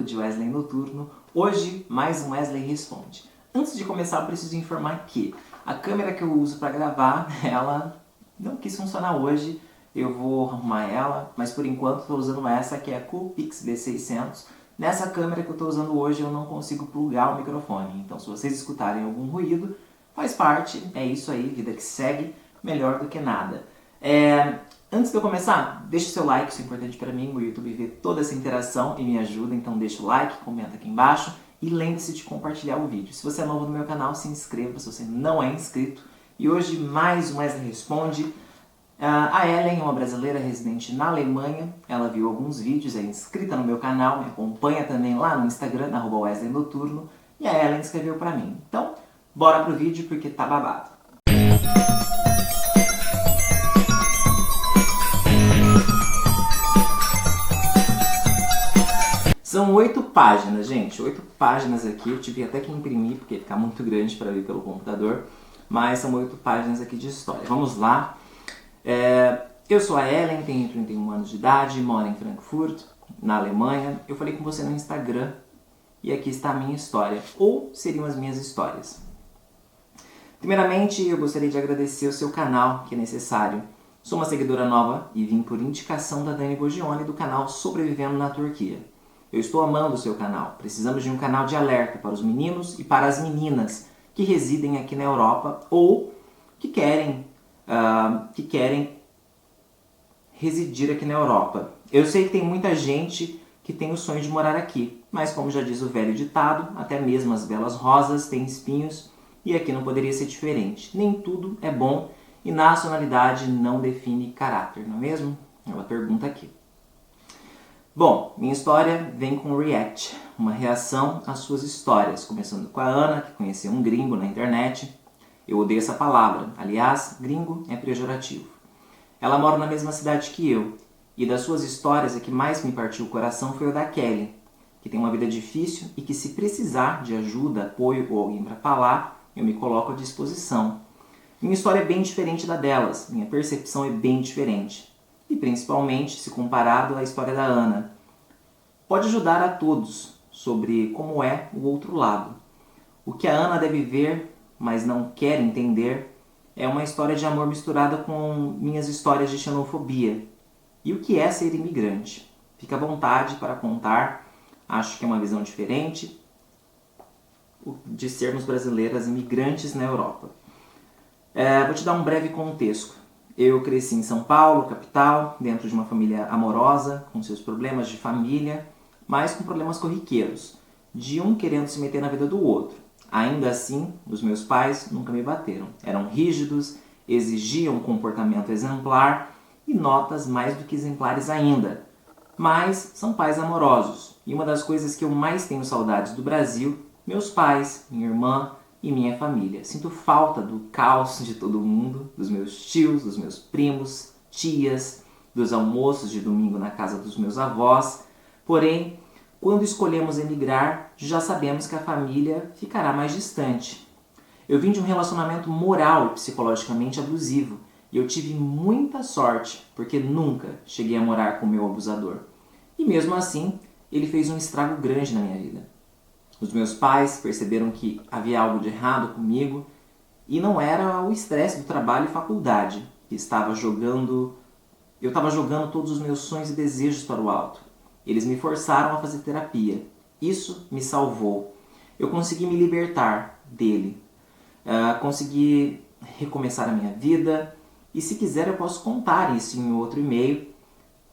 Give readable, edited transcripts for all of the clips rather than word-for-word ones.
de Wesley Noturno. Hoje, mais um Wesley Responde. Antes de começar, eu preciso informar que a câmera que eu uso para gravar, ela não quis funcionar hoje. Eu vou arrumar ela, mas por enquanto estou usando essa, que é a Coolpix B600. Nessa câmera que eu estou usando hoje, eu não consigo plugar o microfone. Então, se vocês escutarem algum ruído, faz parte, é isso aí, vida que segue, melhor do que nada. Antes de eu começar, deixa o seu like, isso é importante para mim, o YouTube vê toda essa interação e me ajuda, então deixa o like, comenta aqui embaixo e lembre-se de compartilhar o vídeo. Se você é novo no meu canal, se inscreva, se você não é inscrito. E hoje mais um Wesley Responde. A Ellen é uma brasileira residente na Alemanha, ela viu alguns vídeos, é inscrita no meu canal, me acompanha também lá no Instagram, @Wesley Noturno, e a Ellen escreveu para mim. Então, bora pro vídeo porque tá babado. São 8 páginas, gente, 8 páginas aqui, eu tive até que imprimir porque fica muito grande para ler pelo computador, mas são 8 páginas aqui de história. Vamos lá. Eu sou a Ellen, tenho 31 anos de idade, moro em Frankfurt, na Alemanha. Eu falei com você no Instagram e aqui está a minha história, ou seriam as minhas histórias. Primeiramente, eu gostaria de agradecer o seu canal, que é necessário. Sou uma seguidora nova e vim por indicação da Dani Bogione do canal Sobrevivendo na Turquia. Eu estou amando o seu canal. Precisamos de um canal de alerta para os meninos e para as meninas que residem aqui na Europa ou que querem residir aqui na Europa. Eu sei que tem muita gente que tem o sonho de morar aqui, mas como já diz o velho ditado, até mesmo as belas rosas têm espinhos e aqui não poderia ser diferente. Nem tudo é bom e nacionalidade não define caráter, não é mesmo? Ela pergunta aqui. Bom, minha história vem com react, uma reação às suas histórias, começando com a Ana, que conheceu um gringo na internet. Eu odeio essa palavra, aliás, gringo é pejorativo. Ela mora na mesma cidade que eu, e das suas histórias a que mais me partiu o coração foi o da Kelly, que tem uma vida difícil e que se precisar de ajuda, apoio ou alguém para falar, eu me coloco à disposição. Minha história é bem diferente da delas, minha percepção é bem diferente. E principalmente se comparado à história da Ana. Pode ajudar a todos sobre como é o outro lado. O que a Ana deve ver, mas não quer entender, é uma história de amor misturada com minhas histórias de xenofobia. E o que é ser imigrante? Fica à vontade para contar, acho que é uma visão diferente de sermos brasileiras imigrantes na Europa. Vou te dar um breve contexto. Eu cresci em São Paulo, capital, dentro de uma família amorosa, com seus problemas de família, mas com problemas corriqueiros, de um querendo se meter na vida do outro. Ainda assim, os meus pais nunca me bateram. Eram rígidos, exigiam um comportamento exemplar e notas mais do que exemplares ainda. Mas são pais amorosos. E uma das coisas que eu mais tenho saudades do Brasil, meus pais, minha irmã e minha família. Sinto falta do caos de todo mundo, dos meus tios, dos meus primos, tias, dos almoços de domingo na casa dos meus avós. Porém, quando escolhemos emigrar, já sabemos que a família ficará mais distante. Eu vim de um relacionamento moral e psicologicamente abusivo e eu tive muita sorte, porque nunca cheguei a morar com o meu abusador. E mesmo assim, ele fez um estrago grande na minha vida. Os meus pais perceberam que havia algo de errado comigo e não era o estresse do trabalho e faculdade que eu estava jogando todos os meus sonhos e desejos para o alto. Eles me forçaram a fazer terapia. Isso me salvou. Eu consegui me libertar dele. Consegui recomeçar a minha vida. E se quiser eu posso contar isso em outro e-mail,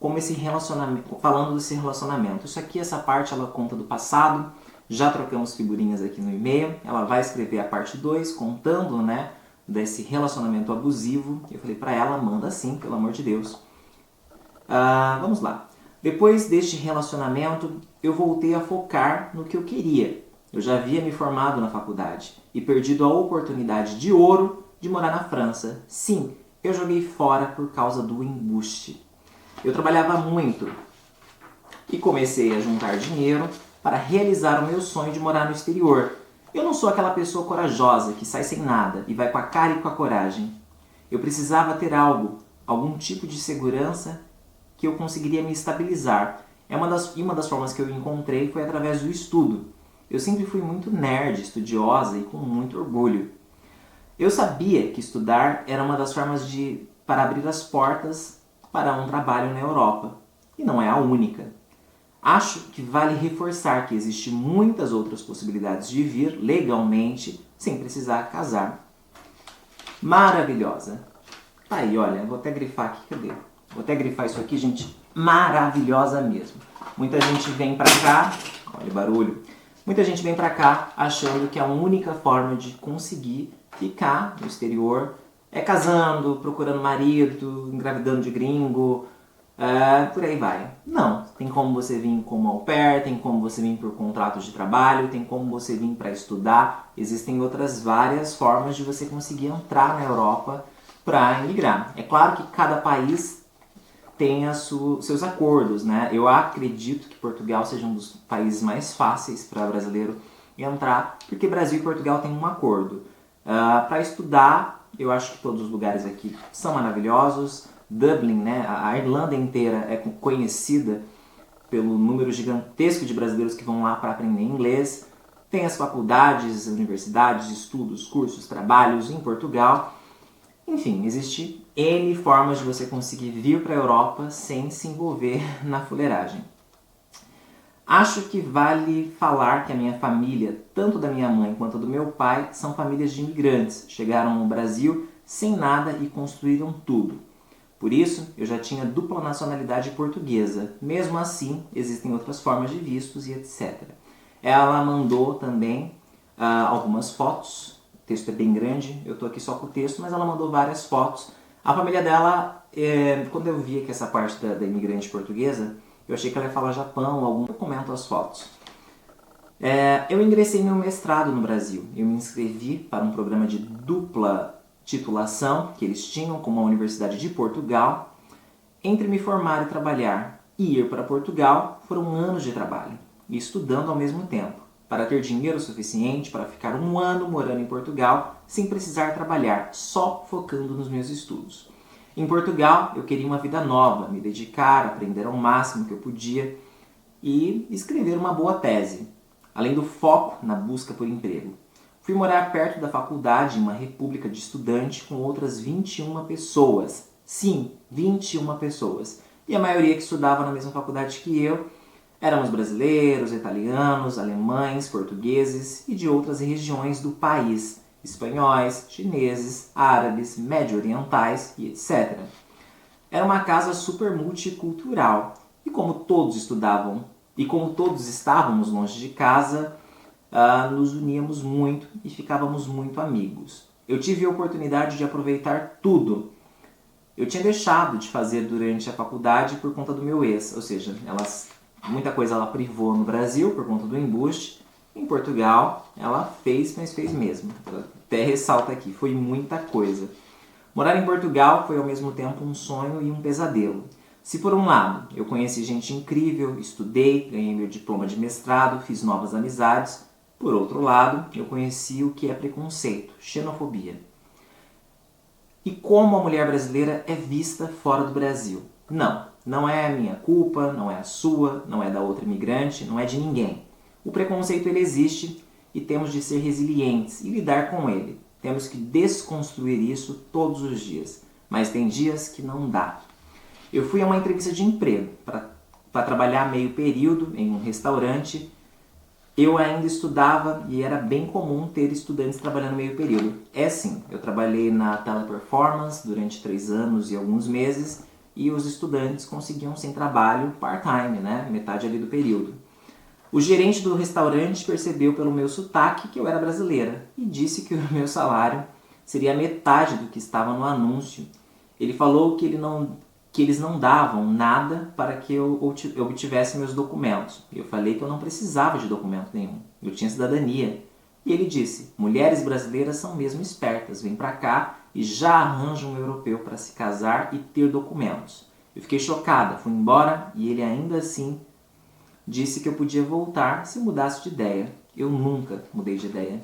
como esse relacionamento, falando desse relacionamento. Isso aqui, essa parte, ela conta do passado. Já trocamos figurinhas aqui no e-mail. Ela vai escrever a parte 2, contando, desse relacionamento abusivo. Eu falei para ela, manda sim, pelo amor de Deus. Vamos lá. Depois deste relacionamento, eu voltei a focar no que eu queria. Eu já havia me formado na faculdade e perdido a oportunidade de ouro de morar na França. Sim, eu joguei fora por causa do embuste. Eu trabalhava muito e comecei a juntar dinheiro para realizar o meu sonho de morar no exterior. Eu não sou aquela pessoa corajosa que sai sem nada e vai com a cara e com a coragem. Eu precisava ter algum tipo de segurança que eu conseguiria me estabilizar. Uma das formas que eu encontrei foi através do estudo. Eu sempre fui muito nerd, estudiosa e com muito orgulho. Eu sabia que estudar era uma das formas para abrir as portas para um trabalho na Europa. E não é a única. Acho que vale reforçar que existem muitas outras possibilidades de vir legalmente sem precisar casar. Maravilhosa. Tá aí, olha, vou até grifar aqui, cadê? Vou até grifar isso aqui, gente. Maravilhosa mesmo. Muita gente vem pra cá, olha o barulho. Muita gente vem pra cá achando que a única forma de conseguir ficar no exterior é casando, procurando marido, engravidando de gringo, por aí vai. Não, tem como você vir como au pair, tem como você vir por contrato de trabalho, tem como você vir para estudar. Existem outras várias formas de você conseguir entrar na Europa para emigrar. É claro que cada país tem seus acordos, né? Eu acredito que Portugal seja um dos países mais fáceis para brasileiro entrar, porque Brasil e Portugal têm um acordo. Para estudar, eu acho que todos os lugares aqui são maravilhosos. Dublin, né? A Irlanda inteira é conhecida pelo número gigantesco de brasileiros que vão lá para aprender inglês. Tem as faculdades, universidades, estudos, cursos, trabalhos em Portugal. Enfim, existe N formas de você conseguir vir para a Europa sem se envolver na fuleiragem. Acho que vale falar que a minha família, tanto da minha mãe quanto do meu pai, são famílias de imigrantes. Chegaram no Brasil sem nada e construíram tudo. Por isso, eu já tinha dupla nacionalidade portuguesa. Mesmo assim, existem outras formas de vistos e etc. Ela mandou também algumas fotos. O texto é bem grande, eu estou aqui só com o texto, mas ela mandou várias fotos. A família dela, quando eu vi que essa parte da imigrante portuguesa, eu achei que ela ia falar Japão, algum documento as fotos. Eu ingressei meu mestrado no Brasil. Eu me inscrevi para um programa de dupla titulação que eles tinham com a Universidade de Portugal. Entre me formar e trabalhar e ir para Portugal, foram anos de trabalho, e estudando ao mesmo tempo, para ter dinheiro suficiente para ficar um ano morando em Portugal sem precisar trabalhar, só focando nos meus estudos. Em Portugal, eu queria uma vida nova, me dedicar, aprender ao máximo que eu podia e escrever uma boa tese, além do foco na busca por emprego. Fui morar perto da faculdade, em uma república de estudante, com outras 21 pessoas. Sim, 21 pessoas. E a maioria que estudava na mesma faculdade que eu éramos brasileiros, italianos, alemães, portugueses e de outras regiões do país. Espanhóis, chineses, árabes, médio-orientais e etc. Era uma casa super multicultural. E como todos estudavam e como todos estávamos longe de casa, nos uníamos muito e ficávamos muito amigos. Eu tive a oportunidade de aproveitar tudo. Eu tinha deixado de fazer durante a faculdade por conta do meu ex, ou seja, muita coisa ela privou no Brasil por conta do embuste. Em Portugal, ela fez, mas fez mesmo. Ela até ressalta aqui, foi muita coisa. Morar em Portugal foi ao mesmo tempo um sonho e um pesadelo. Se por um lado eu conheci gente incrível, estudei, ganhei meu diploma de mestrado, fiz novas amizades, por outro lado, eu conheci o que é preconceito, xenofobia. E como a mulher brasileira é vista fora do Brasil. Não é a minha culpa, não é a sua, não é da outra imigrante, não é de ninguém. O preconceito ele existe e temos de ser resilientes e lidar com ele. Temos que desconstruir isso todos os dias, mas tem dias que não dá. Eu fui a uma entrevista de emprego para trabalhar meio período em um restaurante. Eu ainda estudava e era bem comum ter estudantes trabalhando meio período. Sim, eu trabalhei na Teleperformance durante 3 anos e alguns meses e os estudantes conseguiam sem trabalho part-time, né? Metade ali do período. O gerente do restaurante percebeu pelo meu sotaque que eu era brasileira e disse que o meu salário seria metade do que estava no anúncio. Ele falou que eles não davam nada para que eu obtivesse meus documentos. Eu falei que eu não precisava de documento nenhum, eu tinha cidadania. E ele disse, mulheres brasileiras são mesmo espertas, vêm para cá e já arranjam um europeu para se casar e ter documentos. Eu fiquei chocada, fui embora e ele ainda assim disse que eu podia voltar se mudasse de ideia. Eu nunca mudei de ideia.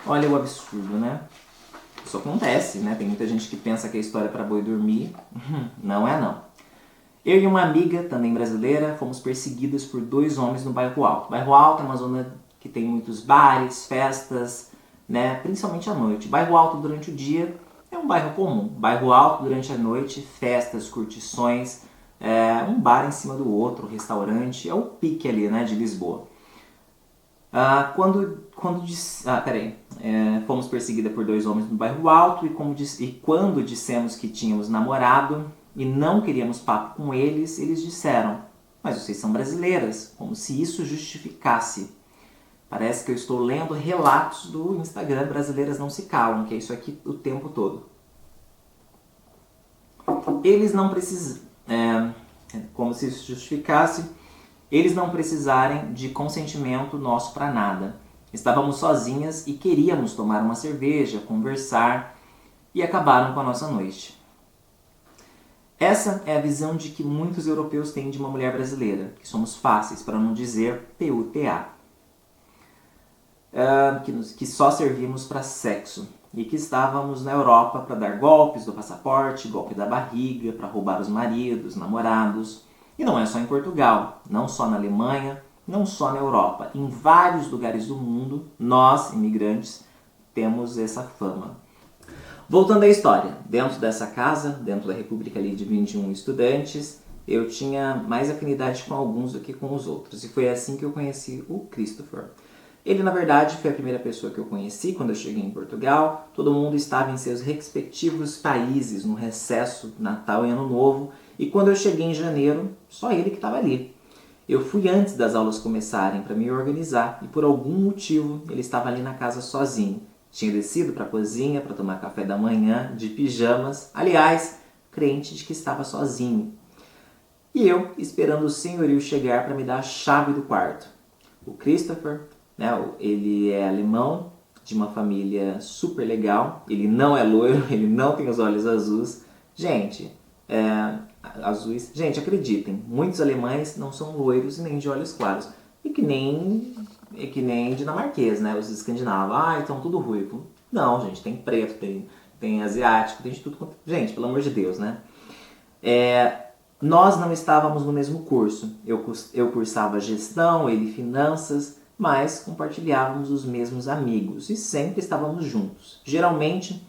Olha o absurdo, né? Isso acontece, né? Tem muita gente que pensa que a história é para boi dormir. Não é não. Eu e uma amiga, também brasileira, fomos perseguidas por 2 homens no Bairro Alto. Bairro Alto é uma zona que tem muitos bares, festas, né, principalmente à noite. Bairro Alto durante o dia é um bairro comum. Bairro Alto durante a noite, festas, curtições, um bar em cima do outro, restaurante, é o pique ali, né, de Lisboa. Fomos perseguidas por 2 homens no Bairro Alto e quando dissemos que tínhamos namorado e não queríamos papo com eles, eles disseram: mas vocês são brasileiras, como se isso justificasse. Parece que eu estou lendo relatos do Instagram Brasileiras Não Se Calam, que é isso aqui o tempo todo. Eles não precisam, como se isso justificasse, eles não precisarem de consentimento nosso para nada. Estávamos sozinhas e queríamos tomar uma cerveja, conversar, e acabaram com a nossa noite. Essa é a visão de que muitos europeus têm de uma mulher brasileira, que somos fáceis, para não dizer PUTA. Que só servimos para sexo e que estávamos na Europa para dar golpes do passaporte, golpe da barriga, para roubar os maridos, namorados. E não é só em Portugal, não só na Alemanha, não só na Europa. Em vários lugares do mundo, nós, imigrantes, temos essa fama. Voltando à história, dentro dessa casa, dentro da República ali de 21 estudantes, eu tinha mais afinidade com alguns do que com os outros. E foi assim que eu conheci o Christopher. Ele, na verdade, foi a primeira pessoa que eu conheci quando eu cheguei em Portugal. Todo mundo estava em seus respectivos países, no recesso, Natal e Ano Novo. E quando eu cheguei em janeiro, só ele que estava ali. Eu fui antes das aulas começarem para me organizar e por algum motivo ele estava ali na casa sozinho. Tinha descido para a cozinha para tomar café da manhã, de pijamas. Aliás, crente de que estava sozinho. E eu esperando o senhorio chegar para me dar a chave do quarto. O Christopher, ele é alemão, de uma família super legal. Ele não é loiro, ele não tem os olhos azuis. Gente, acreditem, muitos alemães não são loiros nem de olhos claros. E que nem dinamarquês, né? Os escandinavos, então tudo ruivo. Não, gente, tem preto, tem asiático, tem de tudo. Gente, pelo amor de Deus, né? Nós não estávamos no mesmo curso. Eu cursava gestão, ele finanças, mas compartilhávamos os mesmos amigos e sempre estávamos juntos. Geralmente,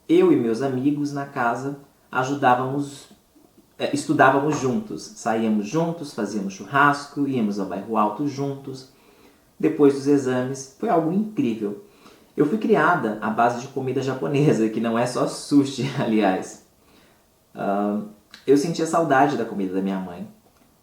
eu e meus amigos na casa estudávamos juntos, saíamos juntos, fazíamos churrasco, íamos ao Bairro Alto juntos. Depois dos exames, foi algo incrível. Eu fui criada à base de comida japonesa, que não é só sushi, aliás. Eu sentia saudade da comida da minha mãe,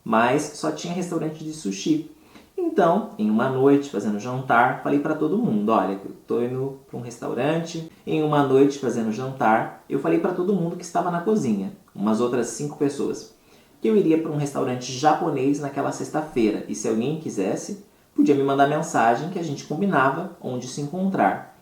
mas só tinha restaurante de sushi. Então, em uma noite, fazendo jantar, falei para todo mundo: olha, eu estou indo para um restaurante. Em uma noite, fazendo jantar, eu falei para todo mundo que estava na cozinha, umas outras 5 pessoas, que eu iria para um restaurante japonês naquela sexta-feira. E se alguém quisesse, podia me mandar mensagem que a gente combinava onde se encontrar.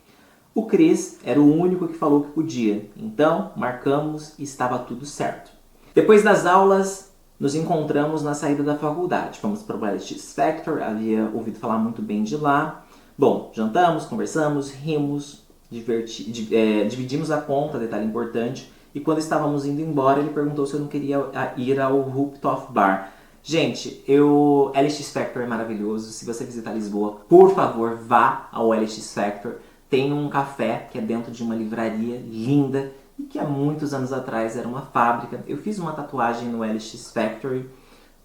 O Chris era o único que falou que podia, então marcamos e estava tudo certo. Depois das aulas, nos encontramos na saída da faculdade. Fomos para o LX Factor, havia ouvido falar muito bem de lá. Bom, jantamos, conversamos, rimos, dividimos a conta, detalhe importante. E quando estávamos indo embora, ele perguntou se eu não queria ir ao Rooftop Bar. Gente, LX Factor é maravilhoso. Se você visitar Lisboa, por favor, vá ao LX Factor. Tem um café que é dentro de uma livraria linda e que há muitos anos atrás era uma fábrica. Eu fiz uma tatuagem no LX Factory,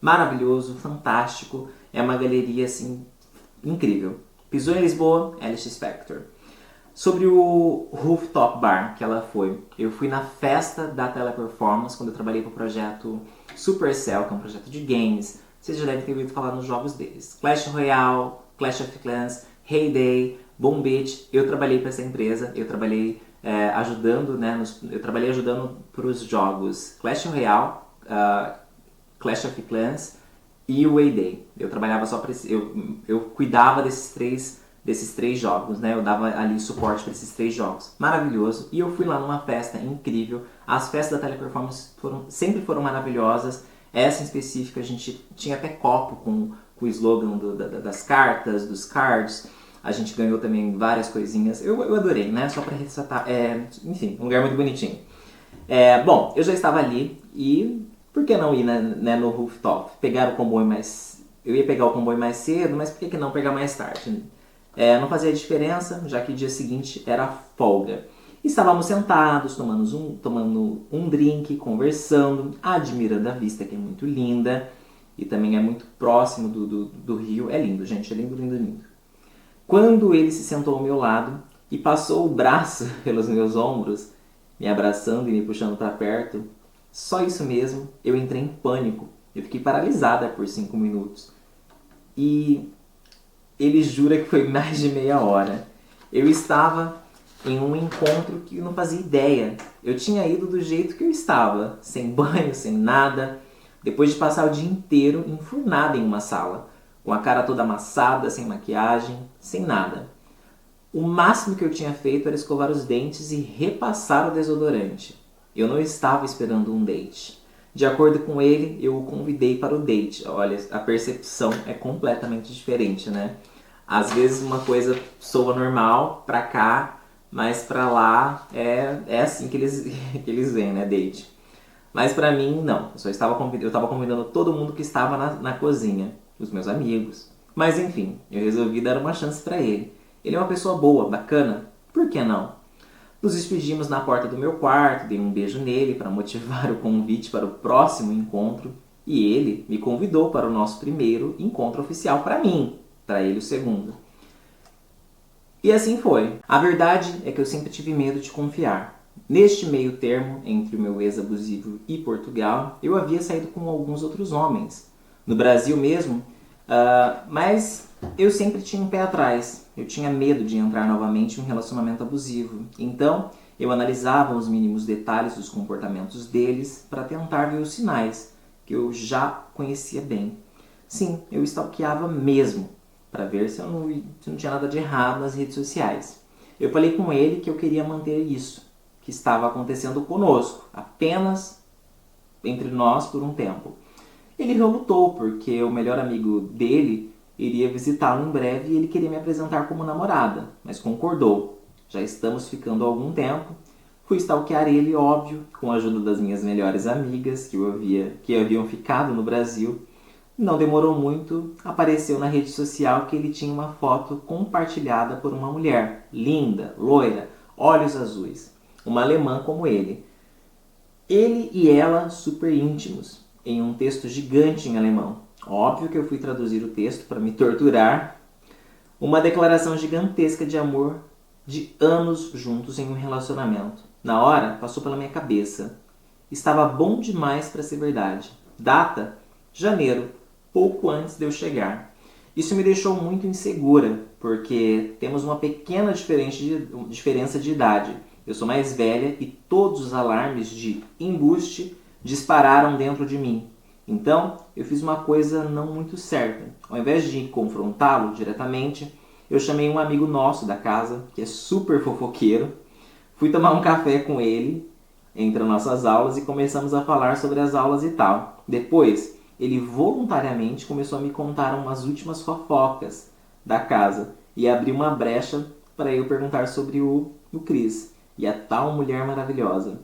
maravilhoso, fantástico. É uma galeria assim incrível. Pisou em Lisboa, LX Factory. Sobre o Rooftop Bar que ela foi, eu fui na festa da Teleperformance quando eu trabalhei para o projeto Supercell, que é um projeto de games. Vocês já devem ter ouvido falar nos jogos deles: Clash Royale, Clash of Clans, Heyday, Boom Beach. Eu trabalhei para essa empresa, eu trabalhei ajudando para os jogos Clash Royale, Clash of Clans e o Heyday. Eu trabalhava só para eu cuidava desses três jogos, né? Eu dava ali suporte para esses 3 jogos. Maravilhoso. E eu fui lá numa festa incrível. As festas da Teleperformance sempre foram maravilhosas. Essa em específico, a gente tinha até copo com o slogan das cartas, dos cards. A gente ganhou também várias coisinhas. Eu adorei, né? Só para ressaltar. Enfim, um lugar muito bonitinho. Bom, eu já estava ali e por que não ir no rooftop? Pegar o comboio mais... Eu ia pegar o comboio mais cedo, mas por que não pegar mais tarde? Não fazia diferença, já que o dia seguinte era folga. Estávamos sentados, tomando um drink, conversando, admirando a vista, que é muito linda. E também é muito próximo do rio. É lindo, gente, é lindo, lindo, lindo. Quando ele se sentou ao meu lado e passou o braço pelos meus ombros, me abraçando e me puxando para perto, só isso mesmo, eu entrei em pânico. Eu fiquei paralisada por 5 minutos. E ele jura que foi mais de meia hora. Eu estava em um encontro que eu não fazia ideia. Eu tinha ido do jeito que eu estava, sem banho, sem nada, depois de passar o dia inteiro enfurnada em uma sala, com a cara toda amassada, sem maquiagem, sem nada. O máximo que eu tinha feito era escovar os dentes e repassar o desodorante. Eu não estava esperando um date. De acordo com ele, eu o convidei para o date. Olha, a percepção é completamente diferente, né? Às vezes uma coisa soa normal pra cá, mas pra lá é assim que eles, que eles veem, né? Date. Mas pra mim, não. Eu estava convidando todo mundo que estava na cozinha. Os meus amigos. Mas enfim, eu resolvi dar uma chance pra ele. Ele é uma pessoa boa, bacana. Por que não? Nos despedimos na porta do meu quarto, dei um beijo nele para motivar o convite para o próximo encontro e ele me convidou para o nosso primeiro encontro oficial para mim, para ele o segundo. E assim foi. A verdade é que eu sempre tive medo de confiar. Neste meio termo, entre o meu ex-abusivo e Portugal, eu havia saído com alguns outros homens. No Brasil mesmo, mas eu sempre tinha um pé atrás. Eu tinha medo de entrar novamente em um relacionamento abusivo. Então, eu analisava os mínimos detalhes dos comportamentos deles para tentar ver os sinais que eu já conhecia bem. Sim, eu stalkeava mesmo, para ver se não tinha nada de errado nas redes sociais. Eu falei com ele que eu queria manter isso, que estava acontecendo conosco, apenas entre nós por um tempo. Ele relutou, porque o melhor amigo dele iria visitá-lo em breve e ele queria me apresentar como namorada, mas concordou. Já estamos ficando há algum tempo. Fui stalkear ele, óbvio, com a ajuda das minhas melhores amigas que haviam ficado no Brasil. Não demorou muito, apareceu na rede social que ele tinha uma foto compartilhada por uma mulher, linda, loira, olhos azuis, uma alemã como ele. Ele e ela super íntimos, em um texto gigante em alemão. Óbvio que eu fui traduzir o texto para me torturar. Uma declaração gigantesca de amor de anos juntos em um relacionamento. Na hora, passou pela minha cabeça. Estava bom demais para ser verdade. Data? Janeiro, pouco antes de eu chegar. Isso me deixou muito insegura, porque temos uma pequena diferença de idade. Eu sou mais velha e todos os alarmes de embuste dispararam dentro de mim. Então, eu fiz uma coisa não muito certa. Ao invés de confrontá-lo diretamente, eu chamei um amigo nosso da casa, que é super fofoqueiro. Fui tomar um café com ele entre as nossas aulas e começamos a falar sobre as aulas e tal. Depois, ele voluntariamente começou a me contar umas últimas fofocas da casa e abriu uma brecha para eu perguntar sobre o Chris e a tal mulher maravilhosa.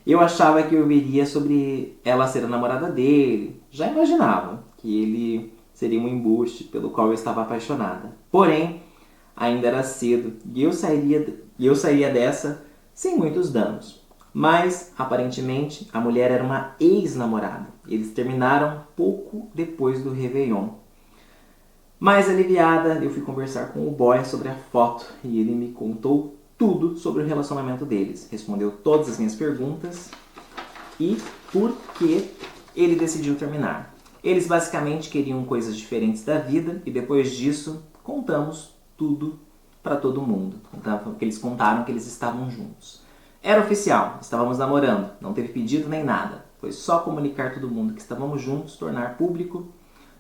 Eu achava que eu ouviria sobre ela ser a namorada dele. Já imaginava que ele seria um embuste pelo qual eu estava apaixonada. Porém, ainda era cedo e eu sairia dessa sem muitos danos. Mas, aparentemente, a mulher era uma ex-namorada. Eles terminaram pouco depois do Réveillon. Mais aliviada, eu fui conversar com o boy sobre a foto e ele me contou tudo sobre o relacionamento deles. Respondeu todas as minhas perguntas e por que ele decidiu terminar. Eles basicamente queriam coisas diferentes da vida e depois disso contamos tudo para todo mundo. Então, eles contaram que eles estavam juntos. Era oficial, estávamos namorando, não teve pedido nem nada. Foi só comunicar todo mundo que estávamos juntos, tornar público.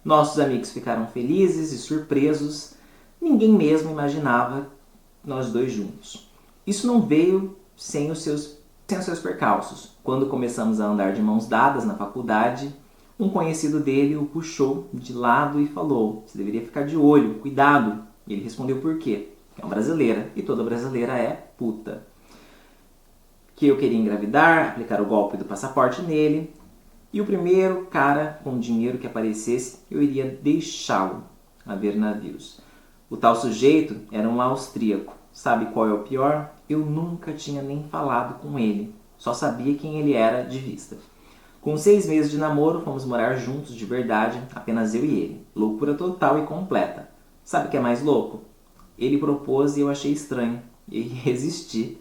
Nossos amigos ficaram felizes e surpresos. Ninguém mesmo imaginava nós dois juntos. Isso não veio sem os seus percalços. Quando começamos a andar de mãos dadas na faculdade, um conhecido dele o puxou de lado e falou: "Você deveria ficar de olho, cuidado." E ele respondeu por quê? É uma brasileira, e toda brasileira é puta. Que eu queria engravidar, aplicar o golpe do passaporte nele. E o primeiro cara com dinheiro que aparecesse, eu iria deixá-lo a ver navios. O tal sujeito era um austríaco. Sabe qual é o pior? Eu nunca tinha nem falado com ele. Só sabia quem ele era de vista. Com 6 meses de namoro, fomos morar juntos de verdade, apenas eu e ele. Loucura total e completa. Sabe o que é mais louco? Ele propôs e eu achei estranho. E resisti.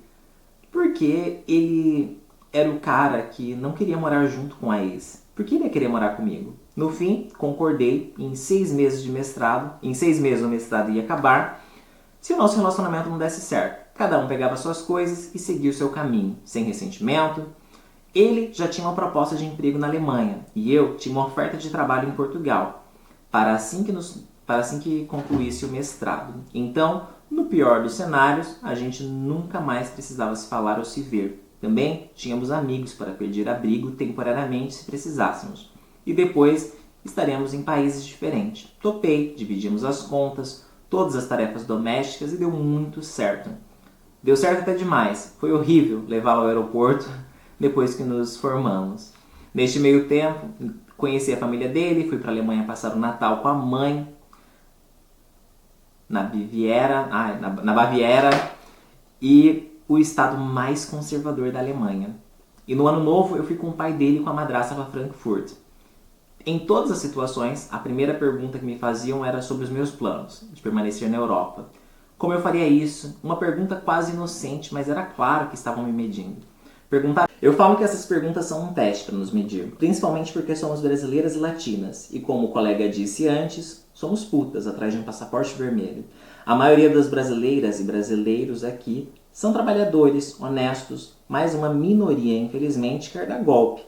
Porque ele era o cara que não queria morar junto com a ex. Por que ele ia querer morar comigo? No fim, concordei e em 6 meses de mestrado, em 6 meses o mestrado ia acabar, se o nosso relacionamento não desse certo. Cada um pegava suas coisas e seguia o seu caminho, sem ressentimento. Ele já tinha uma proposta de emprego na Alemanha e eu tinha uma oferta de trabalho em Portugal, para assim que concluísse o mestrado. Então, no pior dos cenários, a gente nunca mais precisava se falar ou se ver. Também tínhamos amigos para pedir abrigo temporariamente se precisássemos. E depois estaremos em países diferentes. Topei, dividimos as contas, todas as tarefas domésticas e deu muito certo. Deu certo até demais. Foi horrível levá-lo ao aeroporto depois que nos formamos. Neste meio tempo, conheci a família dele, fui para a Alemanha passar o Natal com a mãe, na Baviera, e o estado mais conservador da Alemanha. E no ano novo eu fui com o pai dele e com a madrasta para Frankfurt. Em todas as situações, a primeira pergunta que me faziam era sobre os meus planos de permanecer na Europa. Como eu faria isso? Uma pergunta quase inocente, mas era claro que estavam me medindo. Eu falo que essas perguntas são um teste para nos medir, principalmente porque somos brasileiras e latinas, e como o colega disse antes, somos putas atrás de um passaporte vermelho. A maioria das brasileiras e brasileiros aqui são trabalhadores, honestos, mas uma minoria, infelizmente, quer dar golpe.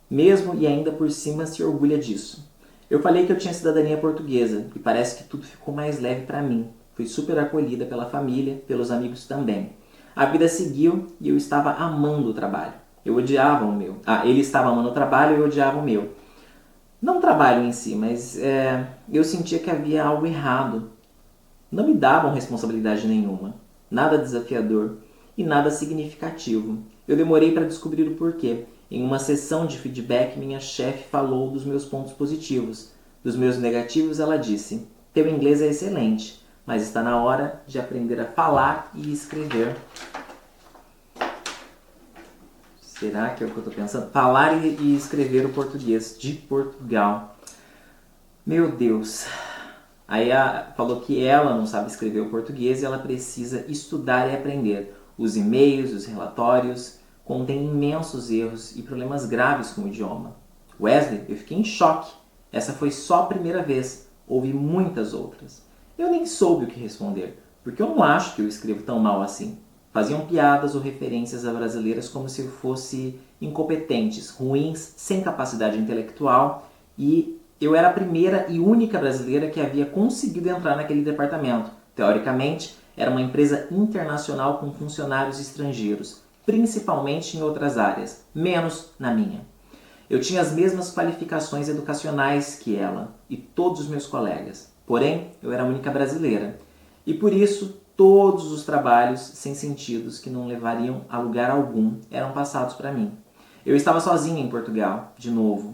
Mesmo e ainda por cima se orgulha disso. Eu falei que eu tinha cidadania portuguesa e parece que tudo ficou mais leve para mim. Fui super acolhida pela família, pelos amigos também. A vida seguiu e eu estava amando o trabalho. Eu odiava o meu. Ele estava amando o trabalho e eu odiava o meu. Não o trabalho em si, mas eu sentia que havia algo errado. Não me davam responsabilidade nenhuma. Nada desafiador e nada significativo. Eu demorei para descobrir o porquê. Em uma sessão de feedback, minha chefe falou dos meus pontos positivos. Dos meus negativos, ela disse: teu inglês é excelente, mas está na hora de aprender a falar e escrever. Será que é o que eu estou pensando? Falar e escrever o português de Portugal. Meu Deus. Aí falou que ela não sabe escrever o português e ela precisa estudar e aprender. Os e-mails, os relatórios contêm imensos erros e problemas graves com o idioma. Wesley, eu fiquei em choque. Essa foi só a primeira vez. Houve muitas outras. Eu nem soube o que responder, porque eu não acho que eu escrevo tão mal assim. Faziam piadas ou referências a brasileiras como se eu fosse incompetentes, ruins, sem capacidade intelectual, e eu era a primeira e única brasileira que havia conseguido entrar naquele departamento. Teoricamente, era uma empresa internacional com funcionários estrangeiros, principalmente em outras áreas, menos na minha. Eu tinha as mesmas qualificações educacionais que ela e todos os meus colegas, porém eu era a única brasileira. E por isso, todos os trabalhos sem sentidos que não levariam a lugar algum eram passados para mim. Eu estava sozinha em Portugal, de novo.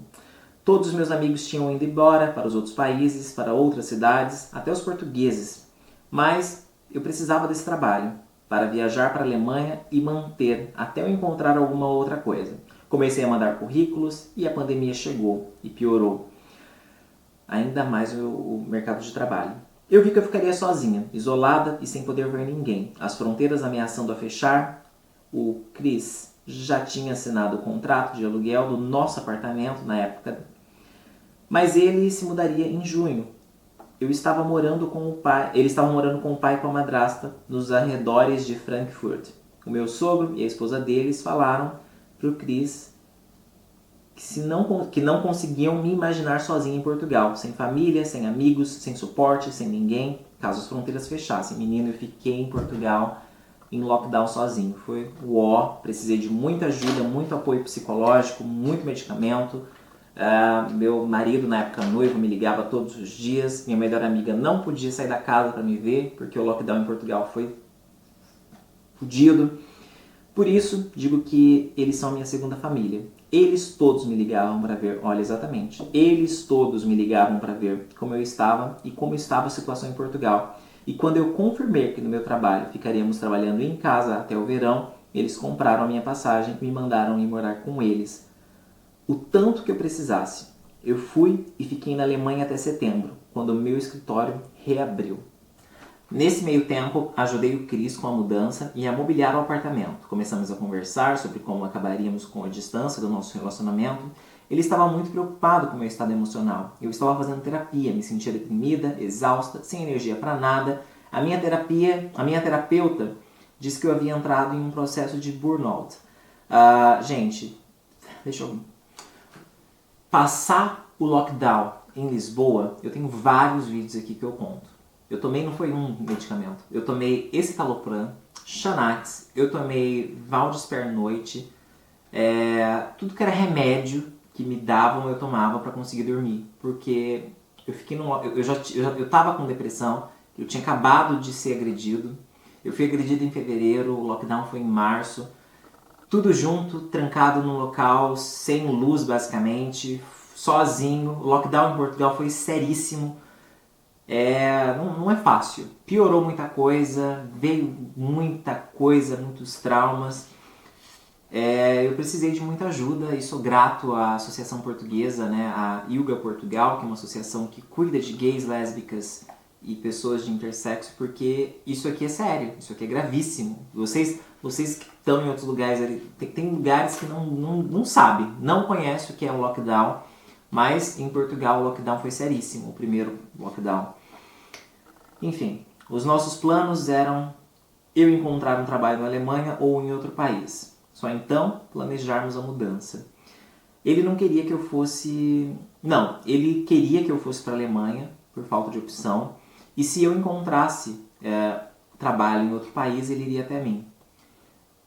Todos os meus amigos tinham ido embora para os outros países, para outras cidades, até os portugueses. Mas eu precisava desse trabalho para viajar para a Alemanha e manter até eu encontrar alguma outra coisa. Comecei a mandar currículos e a pandemia chegou e piorou ainda mais o mercado de trabalho. Eu vi que eu ficaria sozinha, isolada e sem poder ver ninguém. As fronteiras ameaçando a fechar. O Chris já tinha assinado o contrato de aluguel do nosso apartamento na época, mas ele se mudaria em junho. Ele estava morando com o pai e com a madrasta nos arredores de Frankfurt. O meu sogro e a esposa deles falaram para o Chris que não conseguiam me imaginar sozinho em Portugal, sem família, sem amigos, sem suporte, sem ninguém, caso as fronteiras fechassem. Menino, eu fiquei em Portugal em lockdown sozinho. Foi precisei de muita ajuda, muito apoio psicológico, muito medicamento. Meu marido, na época noivo, me ligava todos os dias. Minha melhor amiga não podia sair da casa para me ver, porque o lockdown em Portugal foi fodido. Por isso, digo que eles são minha segunda família. Eles todos me ligavam para ver, olha exatamente, eles todos me ligavam para ver como eu estava e como estava a situação em Portugal. E quando eu confirmei que no meu trabalho ficaríamos trabalhando em casa até o verão, eles compraram a minha passagem e me mandaram ir morar com eles. O tanto que eu precisasse. Eu fui e fiquei na Alemanha até setembro, quando o meu escritório reabriu. Nesse meio tempo, ajudei o Chris com a mudança e a mobiliar o apartamento. Começamos a conversar sobre como acabaríamos com a distância do nosso relacionamento. Ele estava muito preocupado com o meu estado emocional. Eu estava fazendo terapia, me sentia deprimida, exausta, sem energia para nada. A minha terapeuta disse que eu havia entrado em um processo de burnout. Gente, deixa eu... Passar o lockdown em Lisboa, eu tenho vários vídeos aqui que eu conto. Eu tomei, não foi um medicamento, eu tomei escitalopram, Xanax, eu tomei Valdispernoite, tudo que era remédio que me davam eu tomava para conseguir dormir, porque eu fiquei eu tava com depressão, eu tinha acabado de ser agredido, eu fui agredido em fevereiro, o lockdown foi em março, tudo junto, trancado num local, sem luz basicamente, sozinho. O lockdown em Portugal foi seríssimo. Não é fácil. Piorou muita coisa, veio muita coisa, muitos traumas. Eu precisei de muita ajuda e sou grato à Associação Portuguesa, né, a ILGA Portugal, que é uma associação que cuida de gays, lésbicas e pessoas de intersexo, porque isso aqui é sério, isso aqui é gravíssimo. Vocês que estão em outros lugares, tem lugares que não sabem, não conhecem o que é um lockdown, mas em Portugal o lockdown foi seríssimo, o primeiro lockdown. Enfim, os nossos planos eram eu encontrar um trabalho na Alemanha ou em outro país. Só então planejarmos a mudança. Ele não queria que eu fosse... Não, ele queria que eu fosse para a Alemanha, por falta de opção. E se eu encontrasse trabalho em outro país, ele iria até mim.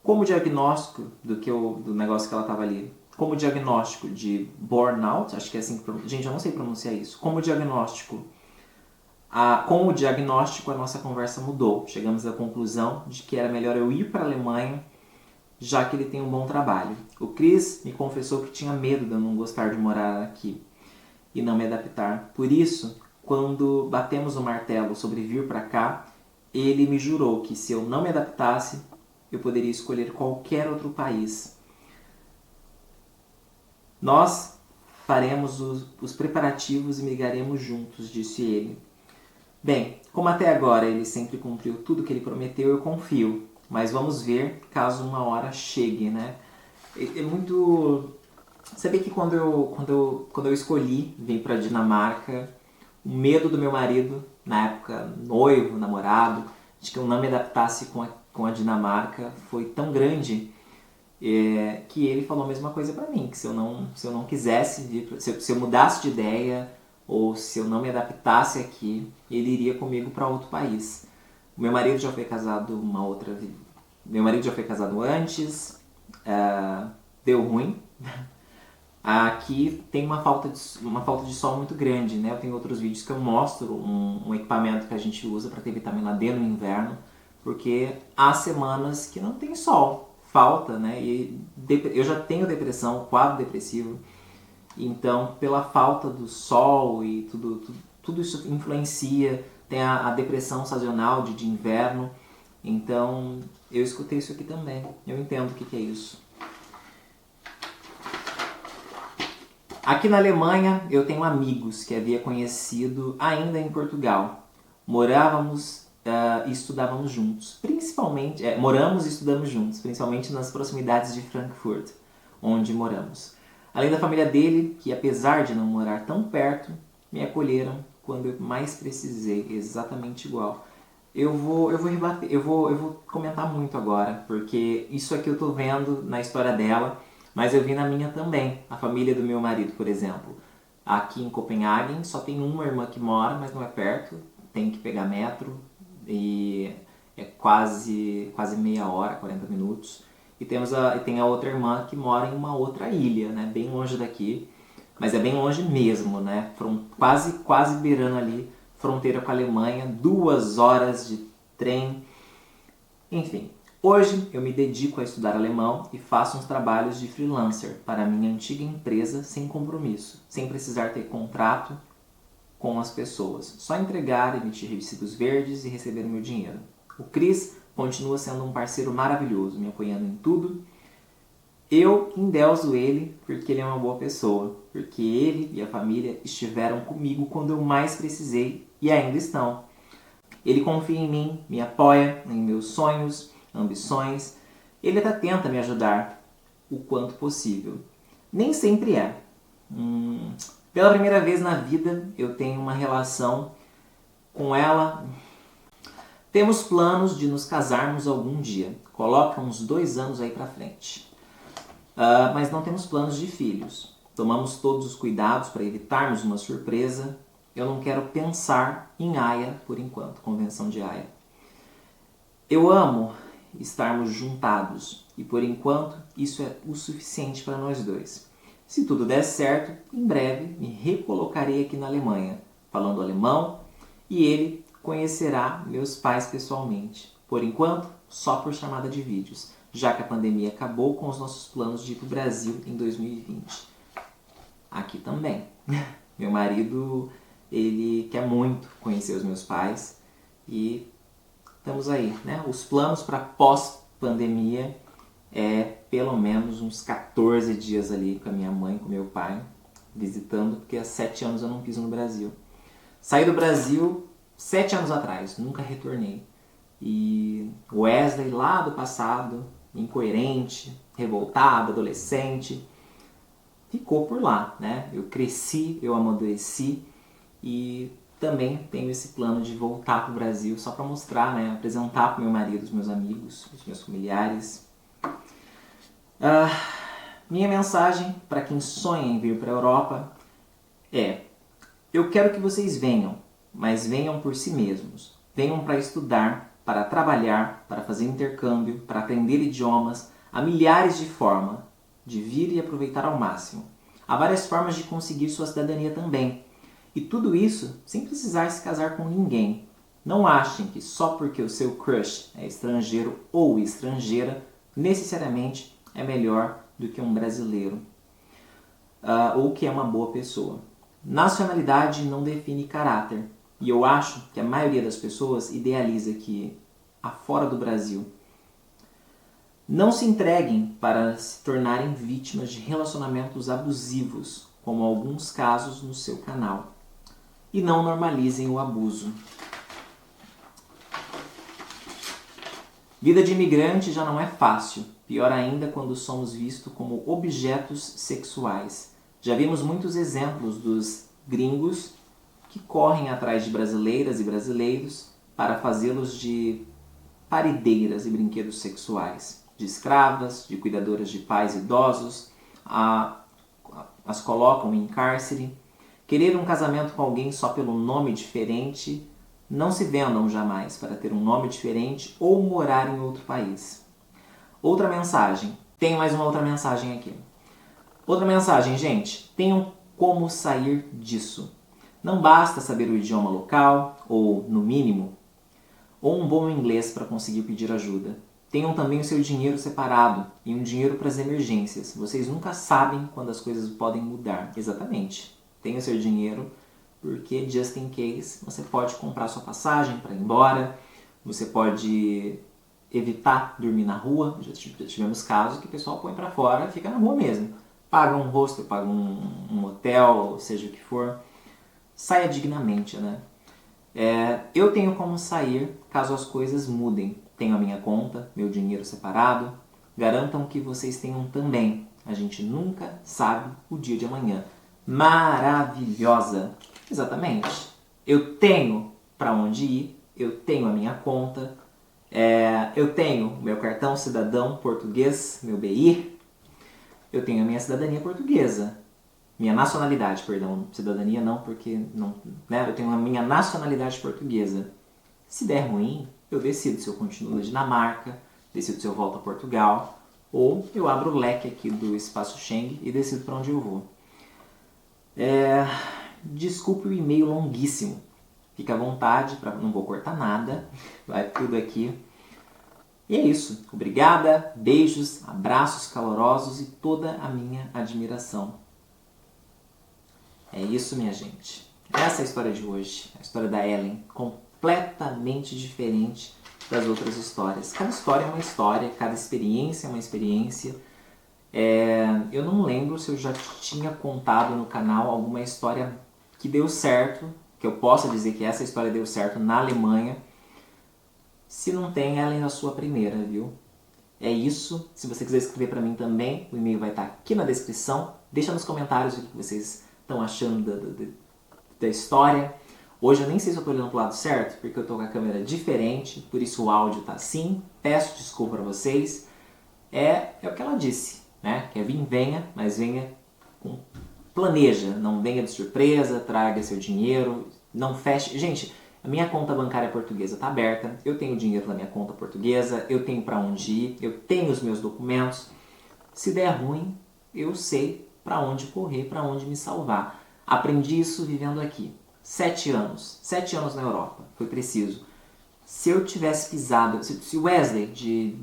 Como diagnóstico do negócio que ela estava ali, como diagnóstico de burnout, acho que é assim que... Gente, eu não sei pronunciar isso. Com o diagnóstico, a nossa conversa mudou. Chegamos à conclusão de que era melhor eu ir para a Alemanha, já que ele tem um bom trabalho. O Chris me confessou que tinha medo de eu não gostar de morar aqui e não me adaptar. Por isso, quando batemos o martelo sobre vir para cá, ele me jurou que se eu não me adaptasse, eu poderia escolher qualquer outro país. Nós faremos os preparativos e migraremos juntos, disse ele. Bem, como até agora ele sempre cumpriu tudo que ele prometeu, eu confio. Mas vamos ver caso uma hora chegue, né? É muito... Sabia que quando eu escolhi vir para Dinamarca, o medo do meu marido, na época noivo, namorado, de que eu não me adaptasse com a Dinamarca, foi tão grande que ele falou a mesma coisa para mim, que se eu não quisesse vir, se eu mudasse de ideia ou se eu não me adaptasse aqui, ele iria comigo para outro país. Meu marido já foi casado Meu marido já foi casado antes, deu ruim. Aqui tem uma falta de sol muito grande, né? Eu tenho outros vídeos que eu mostro um equipamento que a gente usa para ter vitamina D no inverno, porque há semanas que não tem sol, falta, né? E eu já tenho depressão, quadro depressivo, então pela falta do sol e tudo isso influencia. Tem a depressão sazonal de inverno. Então, eu escutei isso aqui também. Eu entendo o que é isso. Aqui na Alemanha, eu tenho amigos que havia conhecido ainda em Portugal. Morávamos e estudávamos juntos. Moramos e estudamos juntos, principalmente nas proximidades de Frankfurt, onde moramos. Além da família dele, que apesar de não morar tão perto, me acolheram quando eu mais precisei, exatamente igual. Eu vou comentar muito agora, porque isso aqui eu tô vendo na história dela, mas eu vi na minha também. A família do meu marido, por exemplo, aqui em Copenhague só tem uma irmã que mora, mas não é perto, tem que pegar metro e é quase meia hora, 40 minutos. E tem a outra irmã que mora em uma outra ilha, né, bem longe daqui. Mas é bem longe mesmo, né? Quase beirando ali, fronteira com a Alemanha, 2 horas de trem. Enfim, Hoje eu me dedico a estudar alemão e faço uns trabalhos de freelancer para a minha antiga empresa sem compromisso, sem precisar ter contrato com as pessoas. Só entregar, emitir recibos verdes e receber o meu dinheiro. O Cris continua sendo um parceiro maravilhoso, me apoiando em tudo. Eu endeuso ele porque ele é uma boa pessoa, porque ele e a família estiveram comigo quando eu mais precisei e ainda estão. Ele confia em mim, me apoia em meus sonhos, ambições. Ele até tenta me ajudar o quanto possível. Nem sempre é. Pela primeira vez na vida eu tenho uma relação com ela. Temos planos de nos casarmos algum dia. Coloca uns 2 anos aí pra frente. Mas não temos planos de filhos. Tomamos todos os cuidados para evitarmos uma surpresa. Eu não quero pensar em Haia por enquanto, convenção de Haia. Eu amo estarmos juntados e por enquanto isso é o suficiente para nós dois. Se tudo der certo, em breve me recolocarei aqui na Alemanha, falando alemão, e ele conhecerá meus pais pessoalmente. Por enquanto, só por chamada de vídeos, já que a pandemia acabou com os nossos planos de ir para o Brasil em 2020. Aqui também. Meu marido, ele quer muito conhecer os meus pais e estamos aí, né? Os planos para pós-pandemia é pelo menos uns 14 dias ali com a minha mãe, com meu pai, visitando, porque há 7 anos eu não piso no Brasil. Saí do Brasil 7 anos atrás, nunca retornei. E Wesley lá do passado, incoerente, revoltado, adolescente, ficou por lá, né? Eu cresci, eu amadureci e também tenho esse plano de voltar para o Brasil só para mostrar, né? Apresentar para o meu marido, os meus amigos, os meus familiares. Minha mensagem para quem sonha em vir para a Europa é: eu quero que vocês venham, mas venham por si mesmos. Venham para estudar, para trabalhar, para fazer intercâmbio, para aprender idiomas. Há milhares de formas de vir e aproveitar ao máximo. Há várias formas de conseguir sua cidadania também. E tudo isso sem precisar se casar com ninguém. Não achem que só porque o seu crush é estrangeiro ou estrangeira, necessariamente é melhor do que um brasileiro. Ou que é uma boa pessoa. Nacionalidade não define caráter. E eu acho que a maioria das pessoas idealiza que, afora do Brasil, não se entreguem para se tornarem vítimas de relacionamentos abusivos, como alguns casos no seu canal. E não normalizem o abuso. Vida de imigrante já não é fácil, pior ainda quando somos vistos como objetos sexuais. Já vimos muitos exemplos dos gringos que correm atrás de brasileiras e brasileiros para fazê-los de parideiras e brinquedos sexuais, de escravas, de cuidadoras de pais idosos, as colocam em cárcere. Querer um casamento com alguém só pelo nome diferente, não se vendam jamais para ter um nome diferente ou morar em outro país. Outra mensagem, tem mais uma outra mensagem aqui. Outra mensagem, gente, tenham como sair disso. Não basta saber o idioma local, ou, no mínimo, ou um bom inglês para conseguir pedir ajuda. Tenham também o seu dinheiro separado e um dinheiro para as emergências. Vocês nunca sabem quando as coisas podem mudar. Exatamente. Tenha o seu dinheiro, porque just in case você pode comprar sua passagem para ir embora, você pode evitar dormir na rua. Já tivemos casos que o pessoal põe para fora e fica na rua mesmo. Paga um hostel, paga um hotel, seja o que for. Saia dignamente, né? Eu tenho como sair caso as coisas mudem. Tenho a minha conta, meu dinheiro separado. Garantam que vocês tenham também. A gente nunca sabe o dia de amanhã. Maravilhosa! Exatamente. Eu tenho para onde ir, eu tenho a minha conta, eu tenho meu cartão cidadão português, meu BI, eu tenho a minha cidadania portuguesa. Minha nacionalidade, perdão, cidadania não, porque não, né? Eu tenho a minha nacionalidade portuguesa. Se der ruim, eu decido se eu continuo na Dinamarca, decido se eu volto a Portugal, ou eu abro o leque aqui do espaço Schengen e decido para onde eu vou. Desculpe o e-mail longuíssimo. Fica à vontade, não vou cortar nada, vai tudo aqui. E é isso. Obrigada, beijos, abraços calorosos e toda a minha admiração. É isso, minha gente. Essa é a história de hoje. A história da Ellen. Completamente diferente das outras histórias. Cada história é uma história, cada experiência é uma experiência. Eu não lembro se eu já tinha contado no canal alguma história que deu certo, que eu possa dizer que essa história deu certo na Alemanha. Se não tem, ela é a sua primeira, viu? É isso. Se você quiser escrever para mim também, o e-mail vai estar aqui na descrição. Deixa nos comentários o que vocês estão achando da história. Hoje eu nem sei se eu estou olhando para o lado certo, porque eu estou com a câmera diferente, por isso o áudio está assim. Peço desculpa para vocês. É o que ela disse, né? Quer vir, venha, mas venha com planeja, não venha de surpresa, traga seu dinheiro, não feche. Gente, a minha conta bancária portuguesa está aberta, eu tenho dinheiro na minha conta portuguesa, eu tenho para onde ir, eu tenho os meus documentos. Se der ruim, eu sei para onde correr, para onde me salvar. Aprendi isso vivendo aqui. 7 anos. 7 anos na Europa. Foi preciso. Se eu tivesse pisado... Se o Wesley, de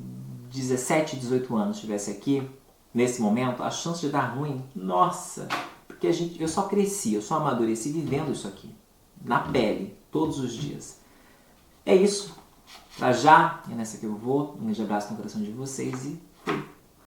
17, 18 anos, estivesse aqui, nesse momento, a chance de dar ruim, nossa... Porque eu só cresci, eu só amadureci vivendo isso aqui. Na pele, todos os dias. É isso. Pra já, é nessa que eu vou. Um grande abraço no coração de vocês e